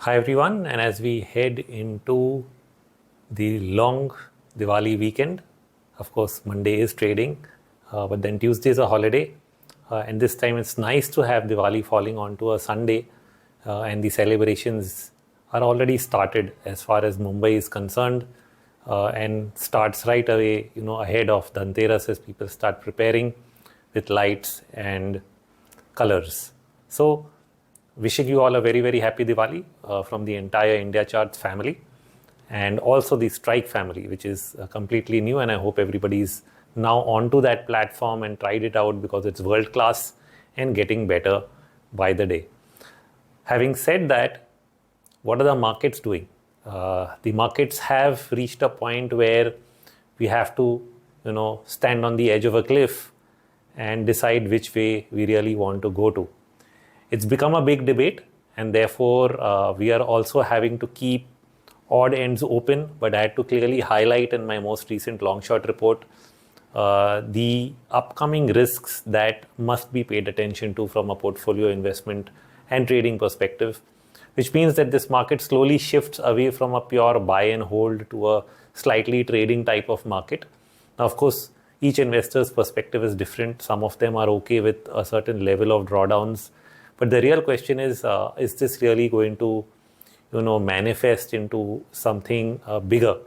Hi everyone, and as we head into the long Diwali weekend, of course Monday is trading, but then Tuesday is a holiday, and this time it's nice to have Diwali falling onto a Sunday, and the celebrations are already started as far as Mumbai is concerned, and starts right away, ahead of Dhanteras as people start preparing with lights and colors. So wishing you all a very, very happy Diwali from the entire Indiacharts family and also the Strike family, which is completely new. And I hope everybody's now onto that platform and tried it out because it's world class and getting better by the day. Having said that, what are the markets doing? The markets have reached a point where we have to, stand on the edge of a cliff and decide which way we really want to go to. It's become a big debate, and therefore we are also having to keep odd ends open. But I had to clearly highlight in my most recent long-short report the upcoming risks that must be paid attention to from a portfolio investment and trading perspective, which means that this market slowly shifts away from a pure buy and hold to a slightly trading type of market. Now, of course, each investor's perspective is different. Some of them are okay with a certain level of drawdowns. But the real question is this really going to, manifest into something bigger?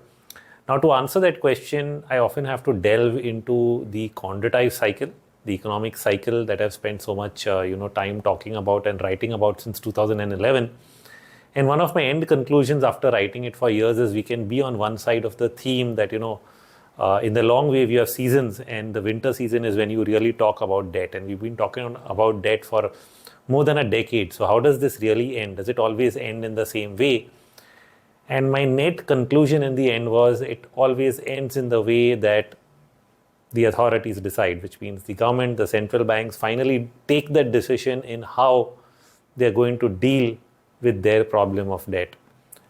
Now, to answer that question, I often have to delve into the quantitative cycle, the economic cycle that I've spent so much, time talking about and writing about since 2011. And one of my end conclusions after writing it for years is we can be on one side of the theme that, in the long wave, you have seasons, and the winter season is when you really talk about debt. And we've been talking about debt for more than a decade. So how does this really end? Does it always end in the same way? And my net conclusion in the end was it always ends in the way that the authorities decide, which means the government, the central banks finally take that decision in how they're going to deal with their problem of debt.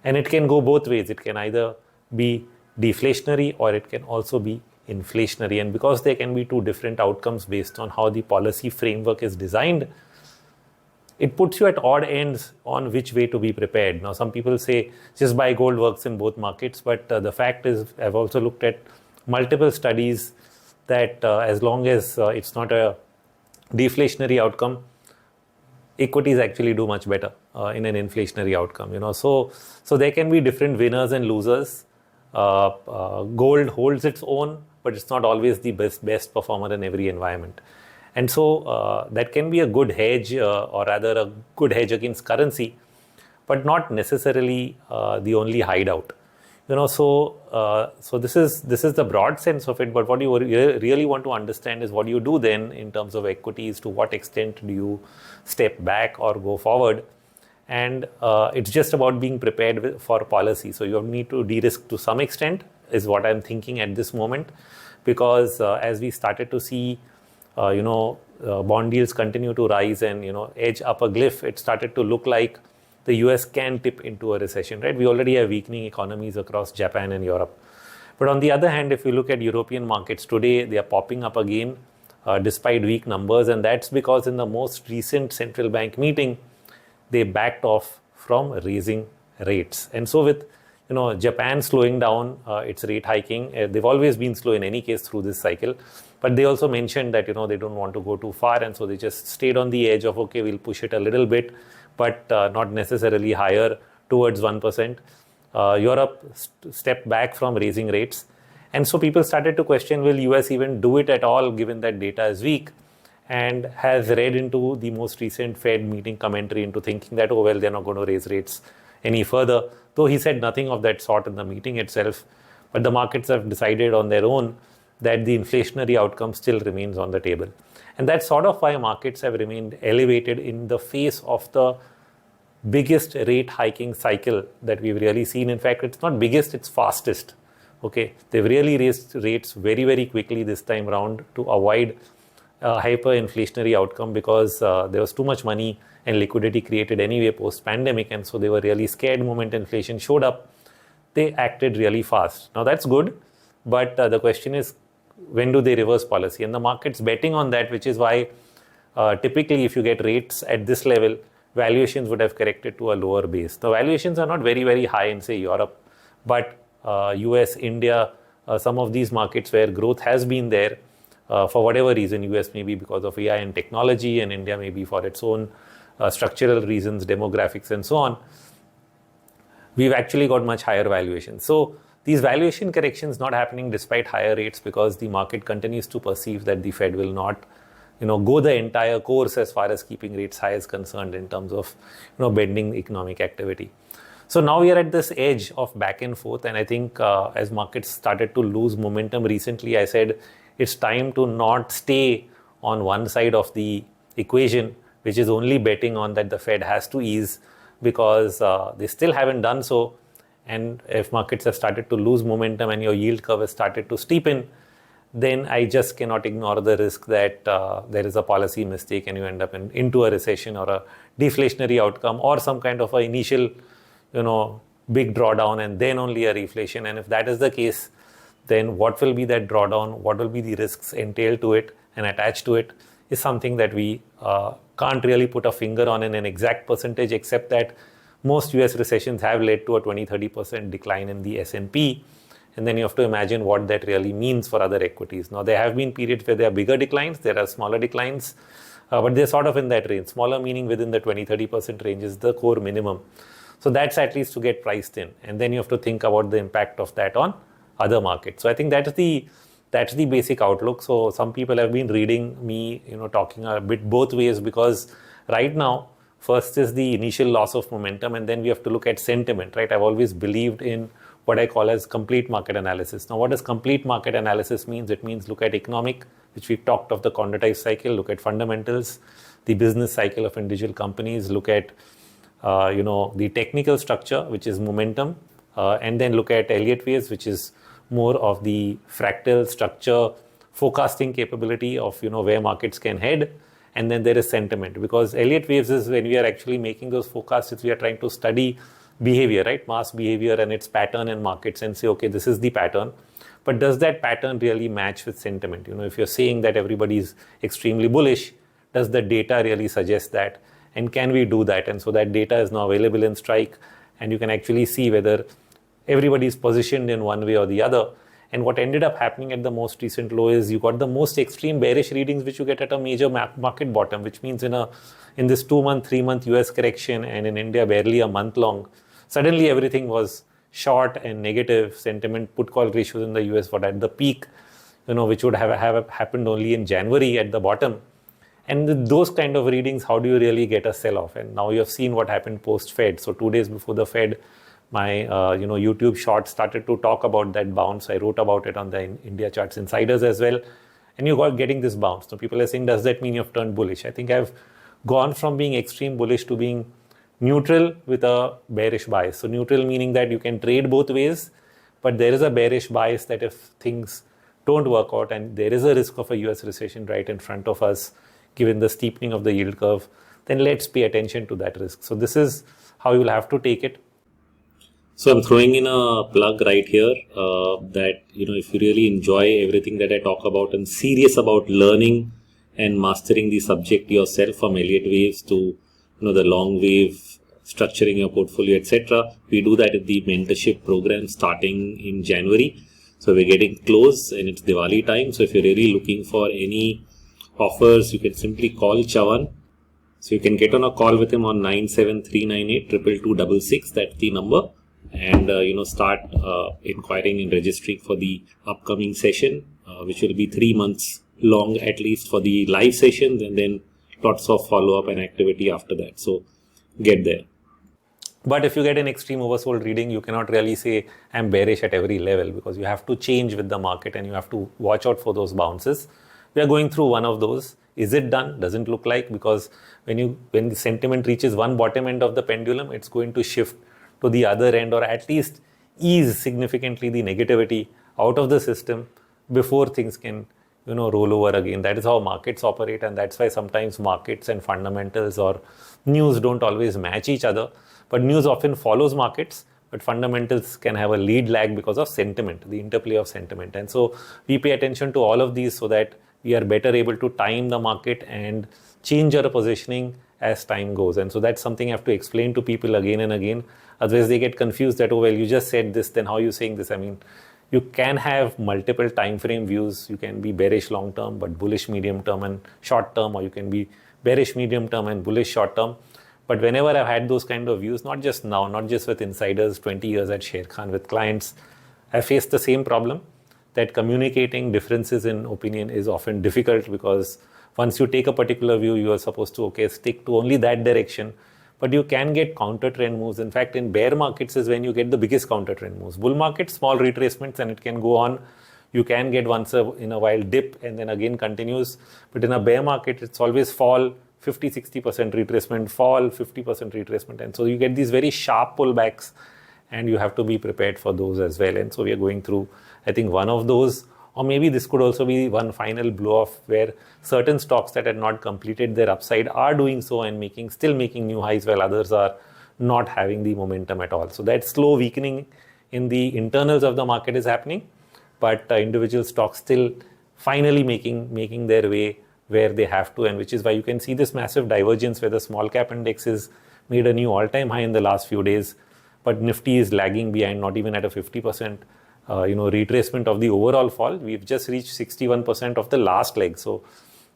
And it can go both ways. It can either be deflationary or it can also be inflationary. And because there can be two different outcomes based on how the policy framework is designed, it puts you at odd ends on which way to be prepared. Now, some people say just buy gold works in both markets, but the fact is I've also looked at multiple studies that as long as it's not a deflationary outcome, equities actually do much better in an inflationary outcome. So there can be different winners and losers. Gold holds its own, but it's not always the best performer in every environment. And so that can be a good hedge, or rather a good hedge against currency, but not necessarily the only hideout. So this is the broad sense of it. But what you really want to understand is what you do then in terms of equities. To what extent do you step back or go forward? And it's just about being prepared for policy. So you need to de-risk to some extent, is what I'm thinking at this moment, because as we started to see bond yields continue to rise and, edge up a cliff, it started to look like the US can tip into a recession, right? We already have weakening economies across Japan and Europe. But on the other hand, if you look at European markets today, they are popping up again despite weak numbers. And that's because in the most recent central bank meeting, they backed off from raising rates. And so with Japan slowing down its rate hiking, they've always been slow in any case through this cycle. But they also mentioned that, they don't want to go too far. And so they just stayed on the edge of, okay, we'll push it a little bit, but not necessarily higher towards 1%. Europe stepped back from raising rates. And so people started to question, will US even do it at all, given that data is weak? And has read into the most recent Fed meeting commentary into thinking that, oh, well, they're not going to raise rates any further. Though he said nothing of that sort in the meeting itself. But the markets have decided on their own that the inflationary outcome still remains on the table. And that's sort of why markets have remained elevated in the face of the biggest rate hiking cycle that we've really seen. In fact, it's not biggest, it's fastest. Okay, they've really raised rates very, very quickly this time around to avoid hyperinflationary outcome, because there was too much money and liquidity created anyway post-pandemic, and so they were really scared. Moment inflation showed up, they acted really fast. Now that's good, but the question is, when do they reverse policy? And the market's betting on that, which is why typically if you get rates at this level, valuations would have corrected to a lower base. The valuations are not very, very high in, say, Europe, but US, India, some of these markets where growth has been there for whatever reason, US maybe because of AI and technology, and India maybe for its own structural reasons, demographics, and so on, we've actually got much higher valuations. So these valuation corrections not happening despite higher rates because the market continues to perceive that the Fed will not go the entire course as far as keeping rates high is concerned in terms of bending economic activity. So now we are at this edge of back and forth, and I think as markets started to lose momentum recently, I said it's time to not stay on one side of the equation, which is only betting on that the Fed has to ease, because they still haven't done so. And if markets have started to lose momentum and your yield curve has started to steepen, then I just cannot ignore the risk that there is a policy mistake and you end up into a recession or a deflationary outcome or some kind of an initial, big drawdown and then only a reflation. And if that is the case, then what will be that drawdown? What will be the risks entailed to it and attached to it is something that we can't really put a finger on in an exact percentage, except that most US recessions have led to a 20-30% decline in the S&P. And then you have to imagine what that really means for other equities. Now, there have been periods where there are bigger declines, there are smaller declines, but they're sort of in that range. Smaller meaning within the 20-30% range is the core minimum. So that's at least to get priced in. And then you have to think about the impact of that on other markets. So I think that's the basic outlook. So some people have been reading me, talking a bit both ways, because right now, first is the initial loss of momentum, and then we have to look at sentiment, right? I've always believed in what I call as complete market analysis. Now, what does complete market analysis means? It means look at economic, which we've talked of the quantitative cycle, look at fundamentals, the business cycle of individual companies, look at, the technical structure, which is momentum, and then look at Elliott waves, which is more of the fractal structure, forecasting capability of, where markets can head. And then there is sentiment, because Elliott waves is when we are actually making those forecasts, we are trying to study behavior, right? Mass behavior and its pattern in markets and say, okay, this is the pattern. But does that pattern really match with sentiment? If you're saying that everybody is extremely bullish, does the data really suggest that? And can we do that? And so that data is now available in Strike, and you can actually see whether everybody is positioned in one way or the other. And what ended up happening at the most recent low is you got the most extreme bearish readings, which you get at a major market bottom, which means in this 2-month, 3-month US correction, and in India barely a month long, suddenly everything was short and negative. Sentiment put call ratios in the US were at the peak, which would have happened only in January at the bottom. And with those kind of readings, how do you really get a sell-off? And now you have seen what happened post-Fed. So 2 days before the Fed, my YouTube short started to talk about that bounce. I wrote about it on the Indiacharts Insiders as well. And you got getting this bounce. So people are saying, does that mean you've turned bullish? I think I've gone from being extreme bullish to being neutral with a bearish bias. So neutral meaning that you can trade both ways, but there is a bearish bias that if things don't work out and there is a risk of a US recession right in front of us, given the steepening of the yield curve, then let's pay attention to that risk. So this is how you will have to take it. So I'm throwing in a plug right here that, if you really enjoy everything that I talk about and serious about learning and mastering the subject yourself, from Elliott waves to, the long wave, structuring your portfolio, etc. We do that in the mentorship program starting in January. So we're getting close and it's Diwali time. So if you're really looking for any offers, you can simply call Chavan. So you can get on a call with him on 97398 22266. That's the number. And start inquiring and registering for the upcoming session, which will be 3 months long at least for the live sessions, and then lots of follow-up and activity after that. So get there. But if you get an extreme oversold reading, you cannot really say I'm bearish at every level, because you have to change with the market and you have to watch out for those bounces. We are going through one of those. Is it done? Doesn't look like, because when the sentiment reaches one bottom end of the pendulum, it's going to shift to the other end, or at least ease significantly the negativity out of the system before things can roll over again. That is how markets operate, and that's why sometimes markets and fundamentals or news don't always match each other. But news often follows markets, but fundamentals can have a lead lag because of sentiment, the interplay of sentiment. And so we pay attention to all of these so that we are better able to time the market and change our positioning as time goes. And so that's something I have to explain to people again and again. Otherwise they get confused that, oh, well, you just said this, then how are you saying this? I mean, you can have multiple time frame views. You can be bearish long term, but bullish medium term and short term, or you can be bearish medium term and bullish short term. But whenever I've had those kind of views, not just now, not just with insiders, 20 years at Sher Khan, with clients, I faced the same problem, that communicating differences in opinion is often difficult, because once you take a particular view, you are supposed to, okay, stick to only that direction. But you can get counter trend moves. In fact, in bear markets is when you get the biggest counter trend moves. Bull markets, small retracements, and it can go on. You can get once in a while dip and then again continues. But in a bear market, it's always fall, 50-60% retracement, fall, 50% retracement. And so you get these very sharp pullbacks, and you have to be prepared for those as well. And so we are going through, I think, one of those. Or maybe this could also be one final blow-off where certain stocks that had not completed their upside are doing so and still making new highs, while others are not having the momentum at all. So that slow weakening in the internals of the market is happening, but individual stocks still finally making their way where they have to, and which is why you can see this massive divergence where the small cap index has made a new all-time high in the last few days, but Nifty is lagging behind, not even at a 50% retracement of the overall fall. We've just reached 61% of the last leg. So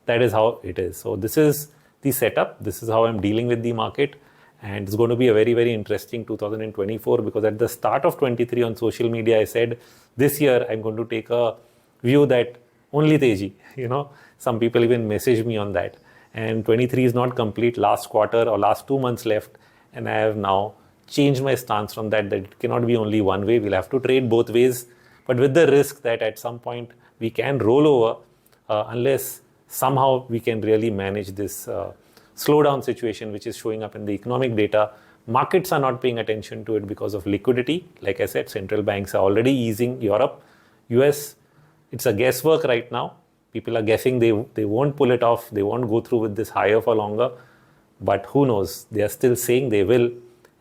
that is how it is. So this is the setup. This is how I'm dealing with the market. And it's going to be a very, very interesting 2024, because at the start of 23 on social media, I said, this year I'm going to take a view that only Teji, some people even message me on that. And 23 is not complete, last quarter or last 2 months left. And I have now change my stance from that it cannot be only one way. We'll have to trade both ways, but with the risk that at some point we can roll over unless somehow we can really manage this slowdown situation which is showing up in the economic data. Markets are not paying attention to it because of liquidity. Like I said, central banks are already easing. Europe, US, it's a guesswork right now. People are guessing they won't pull it off. They won't go through with this higher for longer, but who knows? They are still saying they will.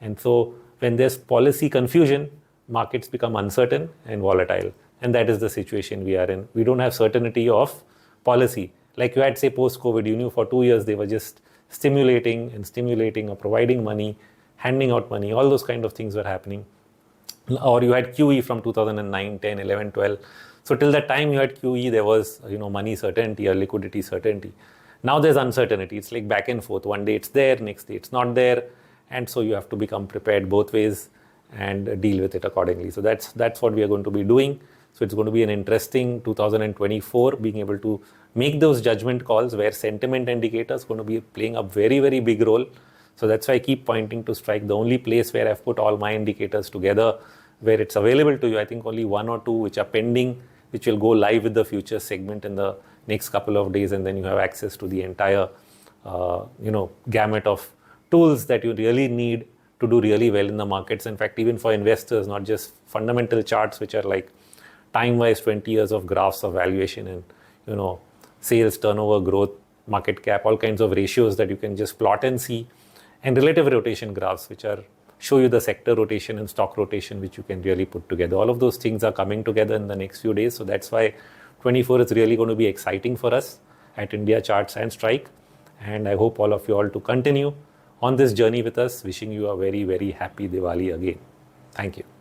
And so when there's policy confusion, markets become uncertain and volatile. And that is the situation we are in. We don't have certainty of policy. Like you had, say, post-COVID, you knew for 2 years they were just stimulating or providing money, handing out money. All those kind of things were happening. Or you had QE from 2009, 10, 11, 12. So till that time you had QE, there was money certainty or liquidity certainty. Now there's uncertainty. It's like back and forth. One day it's there, next day it's not there. And so you have to become prepared both ways and deal with it accordingly. So that's what we are going to be doing. So it's going to be an interesting 2024, being able to make those judgment calls where sentiment indicators going to be playing a very, very big role. So that's why I keep pointing to Strike, the only place where I've put all my indicators together, where it's available to you. I think only 1 or 2 which are pending, which will go live with the future segment in the next couple of days. And then you have access to the entire, gamut of tools that you really need to do really well in the markets. In fact, even for investors, not just fundamental charts, which are like time-wise 20 years of graphs of valuation and, sales, turnover, growth, market cap, all kinds of ratios that you can just plot and see, and relative rotation graphs, which show you the sector rotation and stock rotation, which you can really put together. All of those things are coming together in the next few days. So that's why 24 is really going to be exciting for us at Indiacharts and Strike. And I hope all of you all to continue on this journey with us. Wishing you a very, very happy Diwali again. Thank you.